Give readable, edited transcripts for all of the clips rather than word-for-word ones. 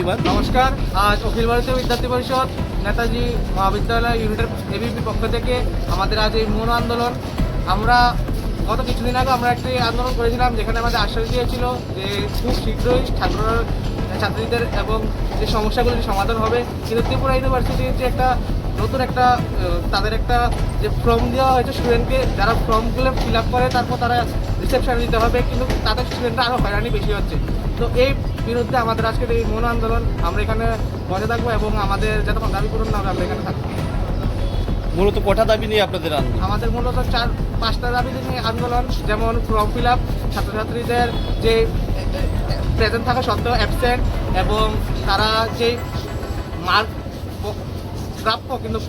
প্রতিবাদ? নমস্কার। আজ অখিল ভারতীয় বিদ্যার্থী পরিষদ নেতাজি মহাবিদ্যালয় ইউনিটের এবিপি পক্ষ থেকে আমাদের আজ এই মৌন আন্দোলন। আমরা গত কিছুদিন আগে আমরা একটি আন্দোলন করেছিলাম, যেখানে আমাদের আশ্বাস দিয়েছিল যে খুব শীঘ্রই ছাত্রীদের এবং যে সমস্যাগুলির সমাধান হবে। কিন্তু ত্রিপুরা ইউনিভার্সিটির যে একটা নতুন একটা তাদের একটা যে ফর্ম দেওয়া হয়েছে স্টুডেন্টকে, যারা ফর্মগুলো ফিল আপ করে তারপর তারা রিসেপশনে দিতে হবে, কিন্তু তাদের স্টুডেন্টরা আরও হয়রানি বেশি হচ্ছে। তো এই বিরুদ্ধে আমাদের আজকের এই মৌন আন্দোলন। আমরা এখানে বসে থাকবো এবং আমাদের যতক্ষণ দাবি পূরণ না হবে আমরা এখানে থাকবো। মূলত কটা দাবি নিয়ে আপনাদের আন্দোলন? আমাদের মূলত 4-5টা দাবি নিয়ে আন্দোলন, যেমন ফর্ম ফিল আপ, ছাত্রছাত্রীদের যে প্রেজেন্ট থাকা সত্ত্বেও অ্যাবসেন্ট, এবং তারা যে মার্ক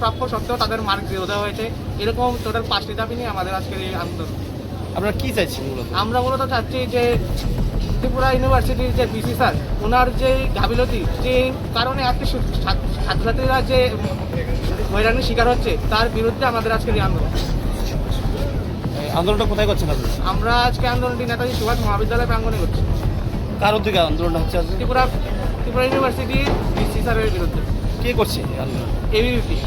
প্রাপ্য সত্ত্বেও তাদের মার্ক জিরো দেওয়া হয়েছে। এরকম টোটাল 5টি দাবি নিয়ে আমাদের আজকের এই আন্দোলন। আপনারা কি চাইছেন মূলত? আমরা মূলত চাচ্ছি যে ত্রিপুরা ইউনিভার্সিটির যে ভিসি স্যার, ওনার যে গাফিলতি, যে কারণে আজকে ছাত্রছাত্রীরা যে হয়রানির শিকার হচ্ছে, তার বিরুদ্ধে আমাদের আজকের এই আন্দোলন। আন্দোলনটা কোথায় করছেন আপনি? আমরা আজকে আন্দোলনটি নেতাজি সুভাষ মহাবিদ্যালয় প্রাঙ্গণে করছি। কার উদ্যোগে আন্দোলনটা হচ্ছে আজকে? ত্রিপুরা ইউনিভার্সিটির ভিসি স্যারের বিরুদ্ধে। কে করছে এই আন্দোলন? এবিপি।